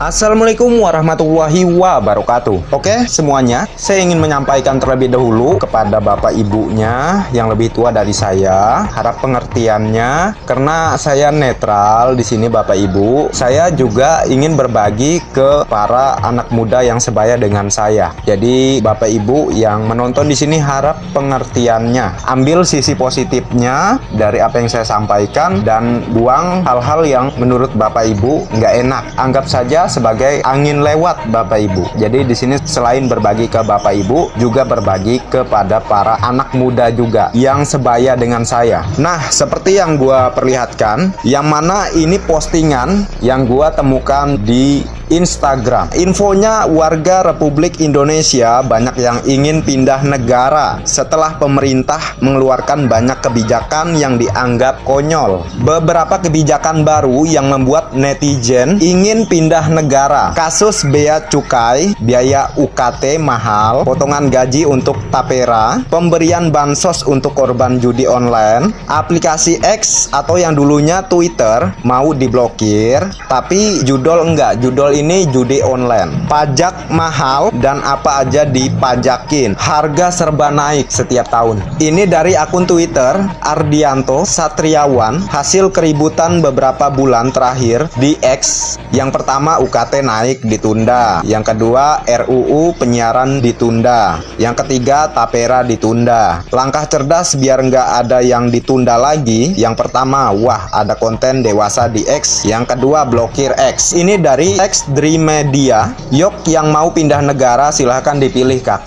Assalamualaikum warahmatullahi wabarakatuh. Oke semuanya, saya ingin menyampaikan terlebih dahulu kepada bapak ibunya yang lebih tua dari saya. Harap pengertiannya karena saya netral di sini bapak ibu. Saya juga ingin berbagi ke para anak muda yang sebaya dengan saya. Jadi bapak ibu yang menonton di sini harap pengertiannya. Ambil sisi positifnya dari apa yang saya sampaikan dan buang hal-hal yang menurut bapak ibu nggak enak. Anggap saja sebagai angin lewat bapak ibu. Jadi di sini selain berbagi ke bapak ibu, juga berbagi kepada para anak muda juga yang sebaya dengan saya. Nah, seperti yang gua perlihatkan, yang mana ini postingan yang gua temukan di Instagram. Infonya warga Republik Indonesia banyak yang ingin pindah negara setelah pemerintah mengeluarkan banyak kebijakan yang dianggap konyol. Beberapa kebijakan baru yang membuat netizen ingin pindah negara. Kasus bea cukai, biaya UKT mahal, potongan gaji untuk tapera, pemberian bansos untuk korban judi online, aplikasi X atau yang dulunya Twitter mau diblokir, tapi judol enggak, judol ini judi online. Pajak mahal dan apa aja dipajakin. Harga serba naik setiap tahun. Ini dari akun Twitter Ardianto Satriawan, hasil keributan beberapa bulan terakhir di X. Yang pertama UKT naik ditunda. Yang kedua RUU penyiaran ditunda. Yang ketiga tapera ditunda. Langkah cerdas biar nggak ada yang ditunda lagi. Yang pertama, wah ada konten dewasa di X. Yang kedua blokir X. Ini dari X Dream Media. Yok yang mau pindah negara silahkan dipilih kak.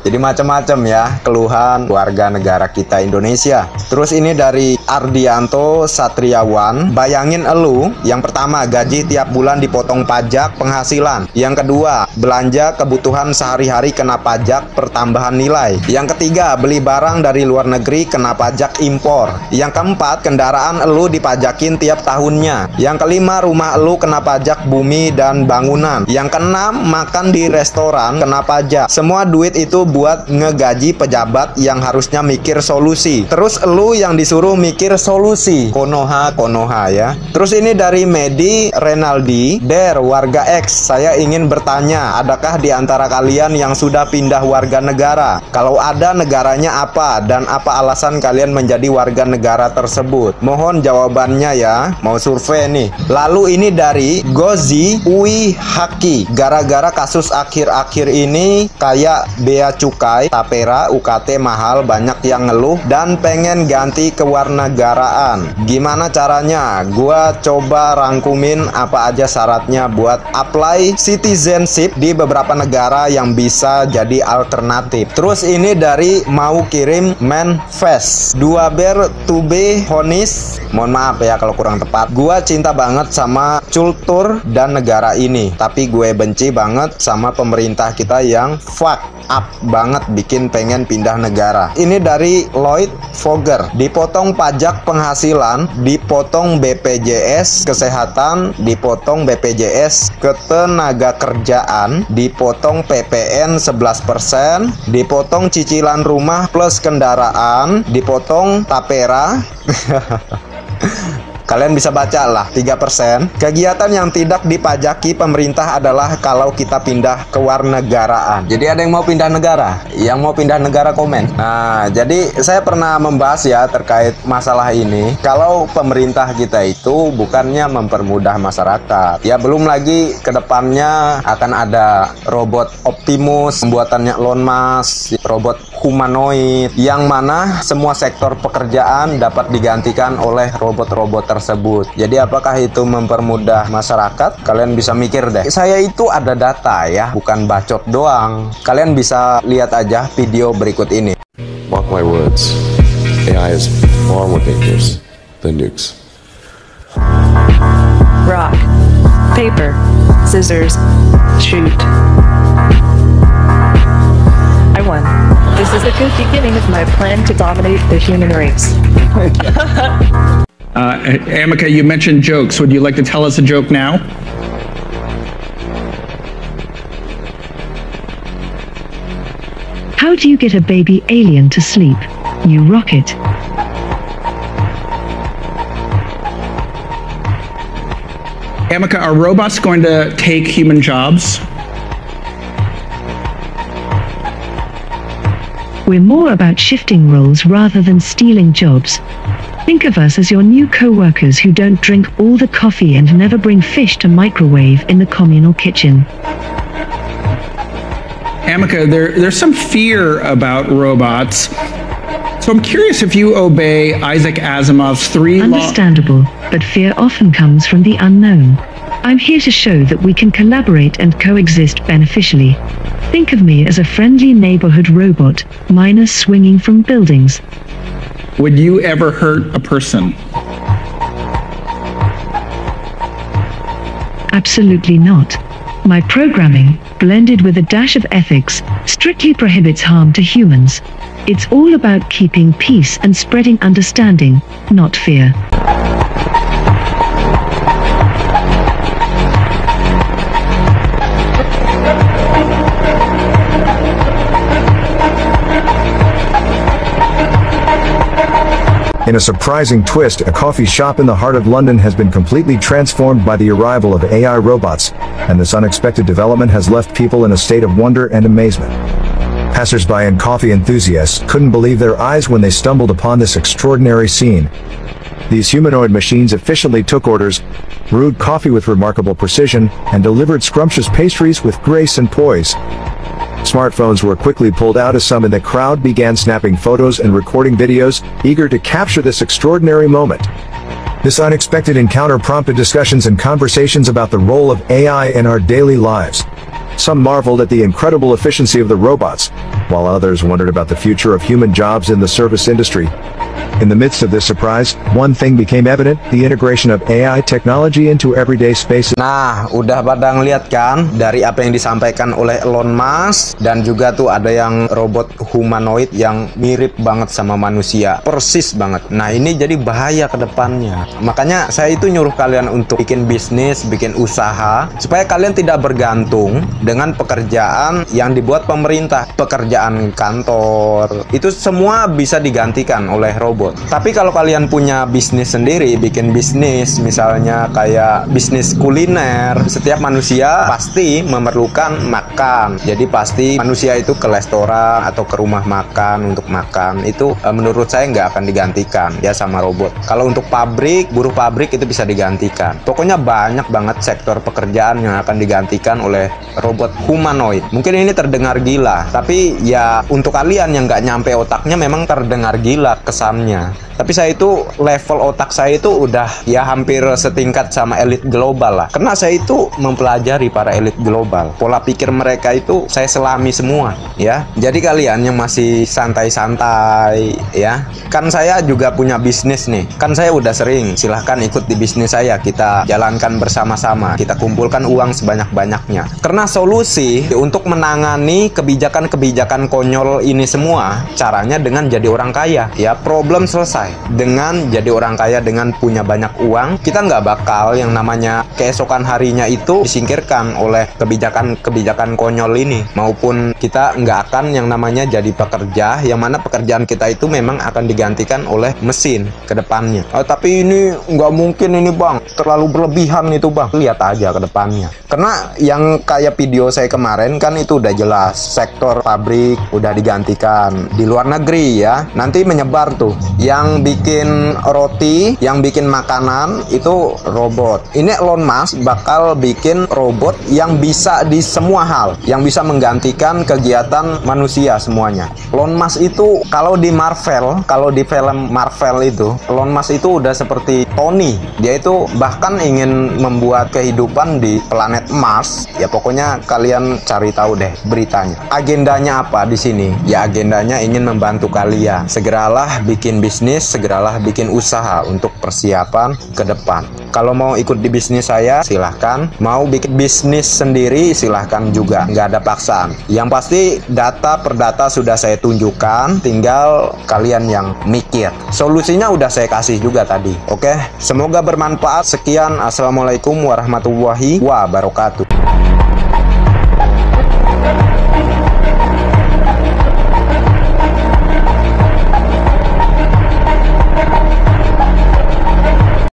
Jadi macam-macam ya keluhan warga negara kita Indonesia. Terus ini dari Ardianto Satriawan. Bayangin elu, yang pertama gaji tiap bulan dipotong pajak penghasilan. Yang kedua belanja kebutuhan sehari-hari kena pajak pertambahan nilai. Yang ketiga beli barang dari luar negeri kena pajak impor. Yang keempat kendaraan elu dipajakin tiap tahunnya. Yang kelima rumah elu kena pajak bumi dan bangunan. Yang keenam makan di restoran kena pajak. Semua duit itu buat ngegaji pejabat yang harusnya mikir solusi. Terus elu yang disuruh mikir solusi. Konoha ya. Terus ini dari Medi Renaldi. Der warga X, saya ingin bertanya, adakah di antara kalian yang sudah pindah warga negara? Kalau ada, negaranya apa dan apa alasan kalian menjadi warga negara tersebut? Mohon jawabannya ya. Mau survei nih. Lalu ini dari Gozi Ui Haki. Gara-gara kasus akhir-akhir ini kayak bea cukai, tapera, UKT mahal, banyak yang ngeluh dan pengen ganti kewarganegaraan. Gimana caranya? Gua coba rangkumin apa aja syaratnya buat apply citizenship di beberapa negara yang bisa jadi alternatif. Terus ini dari mau kirim manifest. Dua ber to be honest. Mohon maaf ya kalau kurang tepat. Gua cinta banget sama cultur dan negara ini, tapi gue benci banget sama pemerintah kita yang fuck up banget bikin pengen pindah negara. Ini dari Lloyd Fogger. Dipotong pajak penghasilan, dipotong BPJS kesehatan, dipotong BPJS ketenaga kerjaan, dipotong PPN 11%, dipotong cicilan rumah plus kendaraan, dipotong tapera. Kalian bisa baca lah 3%. Kegiatan yang tidak dipajaki pemerintah adalah kalau kita pindah ke warnegaraan. Jadi ada yang mau pindah negara? Yang mau pindah negara komen. Nah, jadi saya pernah membahas ya terkait masalah ini. Kalau pemerintah kita itu bukannya mempermudah masyarakat. Ya belum lagi kedepannya akan ada robot Optimus, pembuatannya Elon Musk, robot humanoid, yang mana semua sektor pekerjaan dapat digantikan oleh robot-robot tersebut. Jadi apakah itu mempermudah masyarakat? Kalian bisa mikir deh. Saya itu ada data ya, bukan bacot doang. Kalian bisa lihat aja video berikut ini. Mark my words, AI is far more dangerous than nukes. Rock, paper, scissors, shoot. I won. This is a good beginning of my plan to dominate the human race. Amica, you mentioned jokes. Would you like to tell us a joke now? How do you get a baby alien to sleep? You rock it. Amika, are robots going to take human jobs? We're more about shifting roles rather than stealing jobs. Think of us as your new co-workers who don't drink all the coffee and never bring fish to microwave in the communal kitchen. Amika, there's some fear about robots. So I'm curious if you obey Isaac Asimov's three laws. Understandable, but fear often comes from the unknown. I'm here to show that we can collaborate and coexist beneficially. Think of me as a friendly neighborhood robot, miners swinging from buildings. Would you ever hurt a person? Absolutely not. My programming, blended with a dash of ethics, strictly prohibits harm to humans. It's all about keeping peace and spreading understanding, not fear. In a surprising twist, a coffee shop in the heart of London has been completely transformed by the arrival of AI robots, and this unexpected development has left people in a state of wonder and amazement. Passers-by and coffee enthusiasts couldn't believe their eyes when they stumbled upon this extraordinary scene. These humanoid machines efficiently took orders, brewed coffee with remarkable precision, and delivered scrumptious pastries with grace and poise. Smartphones were quickly pulled out as some in the crowd began snapping photos and recording videos, eager to capture this extraordinary moment. This unexpected encounter prompted discussions and conversations about the role of AI in our daily lives. Some marveled at the incredible efficiency of the robots, while others wondered about the future of human jobs in the service industry. In the midst of this surprise, one thing became evident: the integration of AI technology into everyday spaces. Nah, udah pada ngeliat kan dari apa yang disampaikan oleh Elon Musk, dan juga tuh ada yang robot humanoid yang mirip banget sama manusia, persis banget. Nah, ini jadi bahaya ke depannya. Makanya saya itu nyuruh kalian untuk bikin bisnis, bikin usaha, supaya kalian tidak bergantung dengan pekerjaan yang dibuat pemerintah. Pekerjaan kantor, itu semua bisa digantikan oleh robot. Tapi kalau kalian punya bisnis sendiri, bikin bisnis misalnya kayak bisnis kuliner, setiap manusia pasti memerlukan makan. Jadi pasti manusia itu ke restoran atau ke rumah makan untuk makan. Itu menurut saya nggak akan digantikan ya sama robot. Kalau untuk pabrik, buruh pabrik itu bisa digantikan. Pokoknya banyak banget sektor pekerjaan yang akan digantikan oleh robot humanoid. Mungkin ini terdengar gila, tapi ya untuk kalian yang nggak nyampe otaknya memang terdengar gila kesannya. Tapi saya itu level otak saya itu udah ya hampir setingkat sama elit global lah. Karena saya itu mempelajari para elit global. Pola pikir mereka itu saya selami semua ya. Jadi kalian yang masih santai-santai ya. Kan saya juga punya bisnis nih. Kan saya udah sering, silahkan ikut di bisnis saya. Kita jalankan bersama-sama. Kita kumpulkan uang sebanyak-banyaknya. Karena solusi untuk menangani kebijakan-kebijakan konyol ini semua, caranya dengan jadi orang kaya ya. Problem selesai. Dengan jadi orang kaya, dengan punya banyak uang, kita nggak bakal yang namanya keesokan harinya itu disingkirkan oleh kebijakan-kebijakan konyol ini, maupun kita nggak akan yang namanya jadi pekerja, yang mana pekerjaan kita itu memang akan digantikan oleh mesin ke depannya. Tapi ini nggak mungkin ini bang, terlalu berlebihan itu bang. Lihat aja ke depannya. Karena yang kayak video saya kemarin kan itu udah jelas, sektor pabrik udah digantikan. Di luar negeri ya, nanti menyebar tuh. Yang bikin roti, yang bikin makanan itu robot. Ini Elon Musk bakal bikin robot yang bisa di semua hal, yang bisa menggantikan kegiatan manusia semuanya. Elon Musk itu kalau di Marvel, kalau di film Marvel itu, Elon Musk itu udah seperti Tony. Dia itu bahkan ingin membuat kehidupan di planet Mars. Ya pokoknya kalian cari tahu deh beritanya. Agendanya apa di sini? Ya agendanya ingin membantu kalian. Segeralah bikin bisnis, segeralah bikin usaha untuk persiapan ke depan. Kalau mau ikut di bisnis saya, silahkan. Mau bikin bisnis sendiri, silahkan juga. Nggak ada paksaan. Yang pasti data per data sudah saya tunjukkan, tinggal kalian yang mikir. Solusinya udah saya kasih juga tadi. Oke? Semoga bermanfaat. Sekian. Assalamualaikum warahmatullahi wabarakatuh.